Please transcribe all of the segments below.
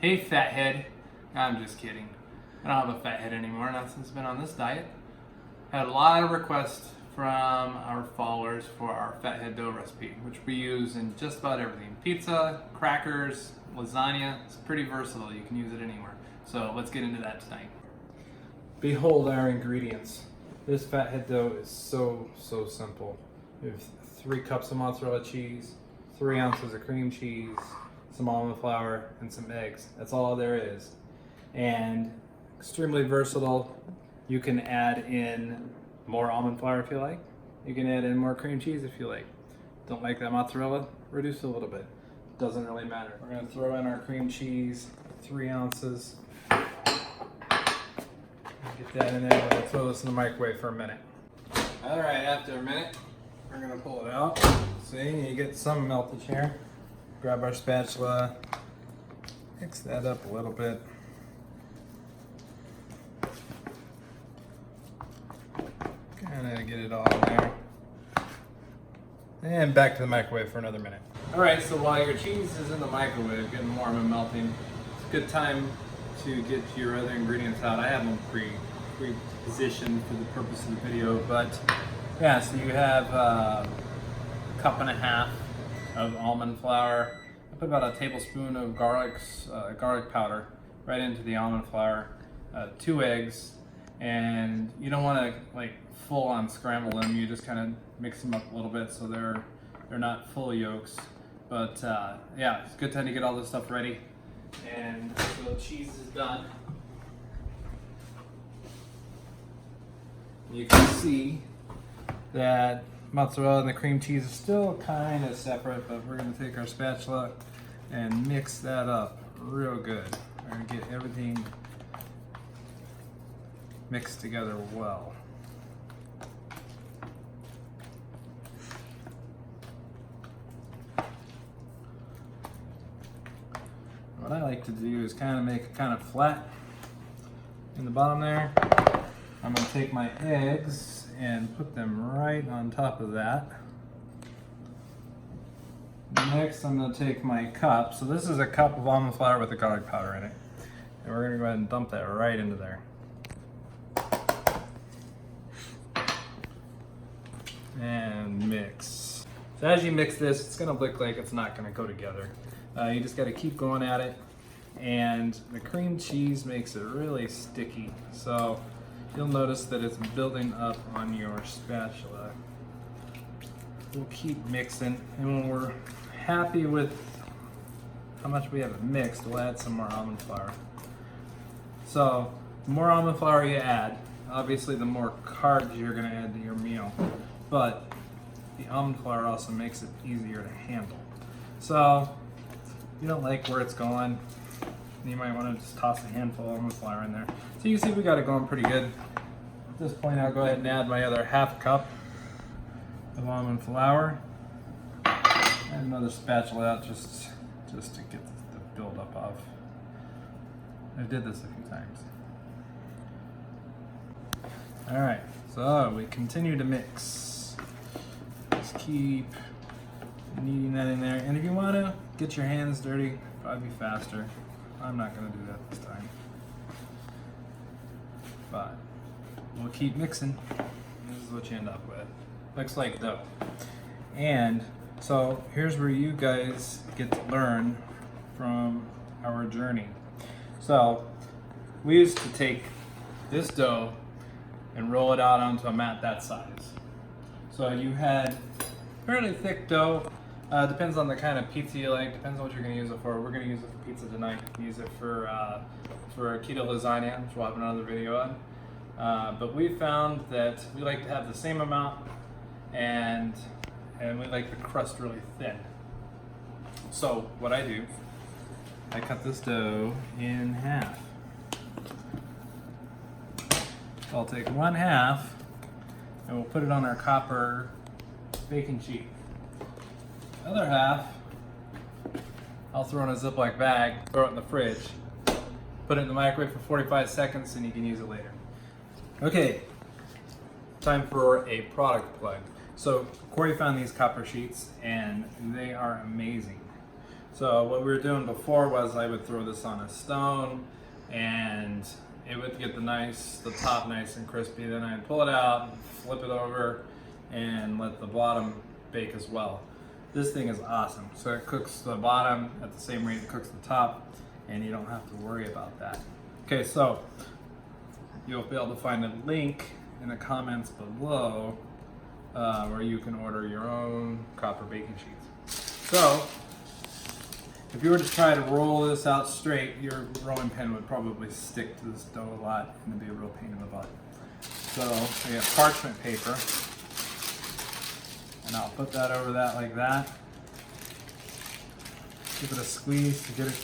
Hey Fathead. I'm just kidding. I don't have a fat head anymore, not since I've been on this diet. Had a lot of requests from our followers for our Fathead Dough recipe, which we use in just about everything. Pizza, crackers, lasagna. It's pretty versatile. You can use it anywhere. So let's get into that tonight. Behold our ingredients. This Fathead Dough is so simple. We have 3 cups of mozzarella cheese, 3 ounces of cream cheese, some almond flour, and some eggs. That's all there is. And extremely versatile. You can add in more almond flour if you like. You can add in more cream cheese if you like. Don't like that mozzarella? Reduce it a little bit. Doesn't really matter. We're gonna throw in our cream cheese, 3 ounces. Get that in there. We're gonna throw this in the microwave for a minute. All right, after a minute, we're gonna pull it out. See, you get some melted here. Grab our spatula, mix that up a little bit. Kind of get it all in there. And back to the microwave for another minute. All right, so while your cheese is in the microwave getting warm and melting, it's a good time to get your other ingredients out. I have them pre-positioned for the purpose of the video, but yeah, so you have a cup and a half of almond flour. I put about a tablespoon of garlic powder right into the almond flour, 2 eggs, and you don't want to like full on scramble them. You just kind of mix them up a little bit so they're not full yolks. But yeah, it's a good time to get all this stuff ready. And so the cheese is done. You can see that mozzarella and the cream cheese is still kind of separate, but we're going to take our spatula and mix that up real good. We're going to get everything mixed together well. What I like to do is kind of make it kind of flat in the bottom there. I'm going to take my eggs and put them right on top of that. Next, I'm going to take my cup. So this is a cup of almond flour with the garlic powder in it. And we're going to go ahead and dump that right into there. And mix. So as you mix this, it's going to look like it's not going to go together. You just got to keep going at it. And the cream cheese makes it really sticky. So you'll notice that it's building up on your spatula. We'll keep mixing, and when we're happy with how much we have it mixed, we'll add some more almond flour. So the more almond flour you add, obviously the more carbs you're going to add to your meal, but the almond flour also makes it easier to handle. So if you don't like where it's going, you might want to just toss a handful of almond flour in there. So you can see we got it going pretty good. At this point, I'll go ahead and add my other half cup of almond flour. And another spatula out just to get the buildup of. I did this a few times. All right, so we continue to mix. Just keep kneading that in there. And if you want to get your hands dirty, probably be faster. I'm not going to do that this time. But we'll keep mixing. This is what you end up with. Looks like dough. And so here's where you guys get to learn from our journey. So we used to take this dough and roll it out onto a mat that size. So you had fairly thick dough. Depends on the kind of pizza you like, depends on what you're going to use it for. We're going to use it for pizza tonight. Use it for a keto lasagna, which we'll have another video on. But we found that we like to have the same amount, and we like the crust really thin. So what I do, I cut this dough in half. So I'll take 1/2 and we'll put it on our copper baking sheet. The other half, I'll throw in a Ziploc bag, throw it in the fridge, put it in the microwave for 45 seconds, and you can use it later. Okay, time for a product plug. So Corey found these copper sheets, and they are amazing. So what we were doing before was I would throw this on a stone and it would get the top nice and crispy. Then I'd pull it out, flip it over, and let the bottom bake as well. This thing is awesome. So it cooks the bottom at the same rate it cooks the top, and you don't have to worry about that. Okay, so you'll be able to find a link in the comments below where you can order your own copper baking sheets. So if you were to try to roll this out straight, your rolling pin would probably stick to this dough a lot and it'd be a real pain in the butt. So we have parchment paper, and I'll put that over that like that. Give it a squeeze to get it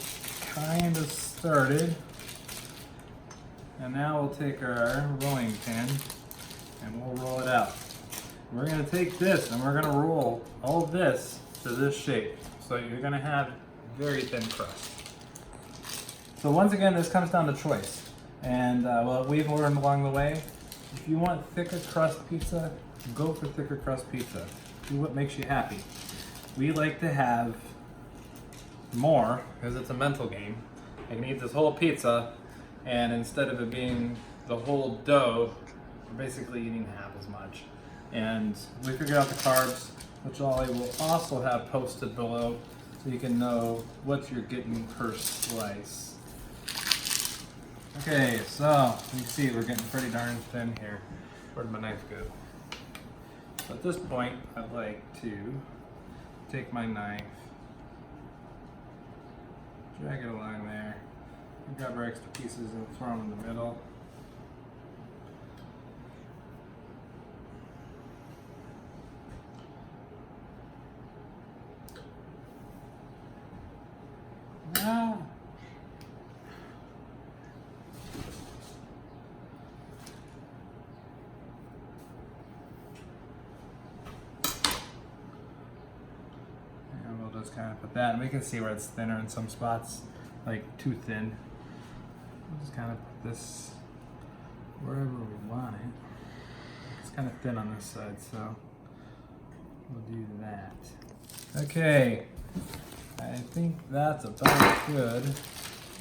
kind of started. And now we'll take our rolling pin and we'll roll it out. We're going to take this and we're going to roll all of this to this shape. So you're going to have very thin crust. So once again, this comes down to choice. And what we've learned along the way, if you want thicker crust pizza, go for thicker crust pizza. Do what makes you happy. We like to have more because it's a mental game. I can eat this whole pizza, and instead of it being the whole dough, we're basically eating half as much. And we figured out the carbs, which I will also have posted below, so you can know what you're getting per slice. Okay, so you can see we're getting pretty darn thin here. Where'd my knife go? So at this point, I'd like to take my knife, drag it along there, and grab our extra pieces and throw them in the middle. Now, and we'll just kind of put that, and we can see where it's thinner in some spots, like too thin. We'll just kind of put this wherever we want it. It's kind of thin on this side, so we'll do that. Okay. I think that's about good.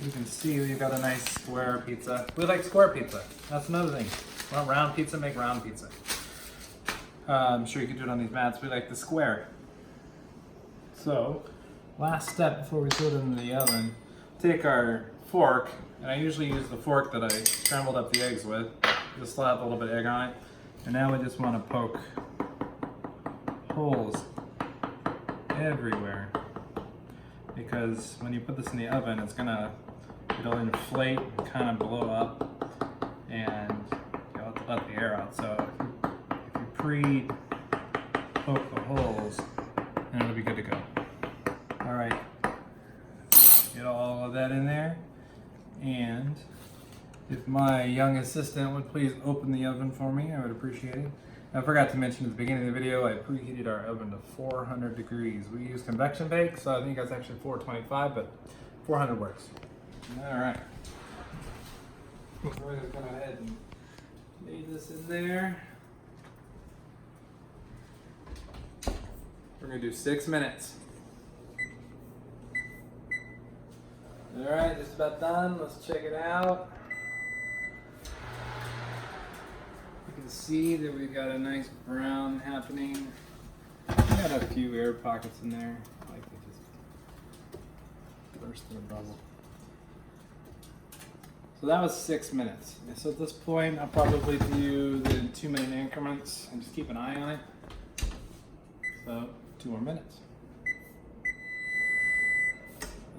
You can see we've got a nice square pizza. We like square pizza. That's another thing. Want round pizza, make round pizza. I'm sure you can do it on these mats. We like the square. So, last step before we throw it into the oven, take our fork, and I usually use the fork that I scrambled up the eggs with. Just slap a little bit of egg on it. And now we just want to poke holes everywhere. Because when you put this in the oven, it'll inflate and kind of blow up, and you'll have to let the air out. So if you pre-poke the holes, then it'll be good to go. All right, get all of that in there, and if my young assistant would please open the oven for me, I would appreciate it. I forgot to mention at the beginning of the video, I preheated our oven to 400 degrees. We use convection bake, so I think that's actually 425, but 400 works. All right. We're going to go ahead and lay this in there. We're going to do 6 minutes. All right, just about done. Let's check it out. You can see that we've got a nice brown happening. We got a few air pockets in there. I like to just burst their bubble. So that was 6 minutes. So at this point, I'll probably do the 2-minute increments and just keep an eye on it. So 2 more minutes.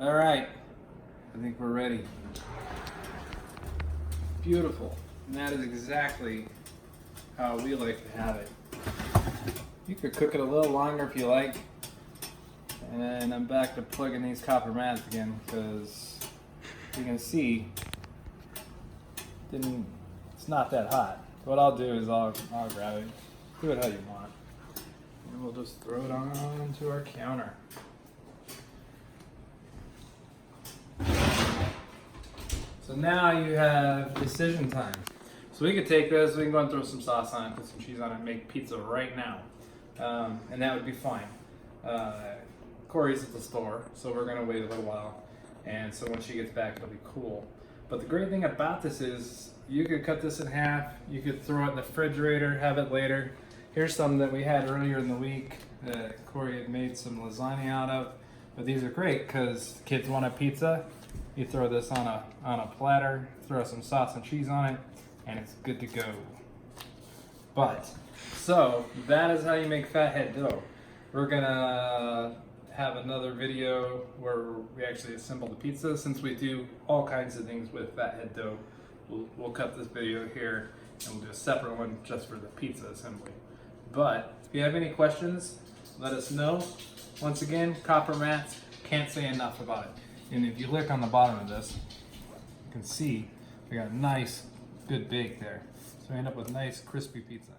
All right, I think we're ready. Beautiful. And that is exactly how we like to have it. You could cook it a little longer if you like. And then I'm back to plugging these copper mats again, because you can see it's not that hot. What I'll do is I'll grab it, do it how you want, and we'll just throw it onto our counter. So now you have decision time. So we could take this, we can go and throw some sauce on it, put some cheese on it, and make pizza right now. And that would be fine. Corey's at the store, so we're gonna wait a little while. And so when she gets back, it'll be cool. But the great thing about this is you could cut this in half, you could throw it in the refrigerator, have it later. Here's some that we had earlier in the week that Corey had made some lasagna out of. But these are great because kids want a pizza. You throw this on a platter, throw some sauce and cheese on it, and it's good to go. But, so that is how you make fathead dough. We're gonna have another video where we actually assemble the pizza. Since we do all kinds of things with fathead dough, we'll cut this video here and we'll do a separate one just for the pizza assembly. But if you have any questions, let us know. Once again, copper mats, can't say enough about it. And if you look on the bottom of this, you can see we got a nice, good bake there. So we end up with nice, crispy pizza.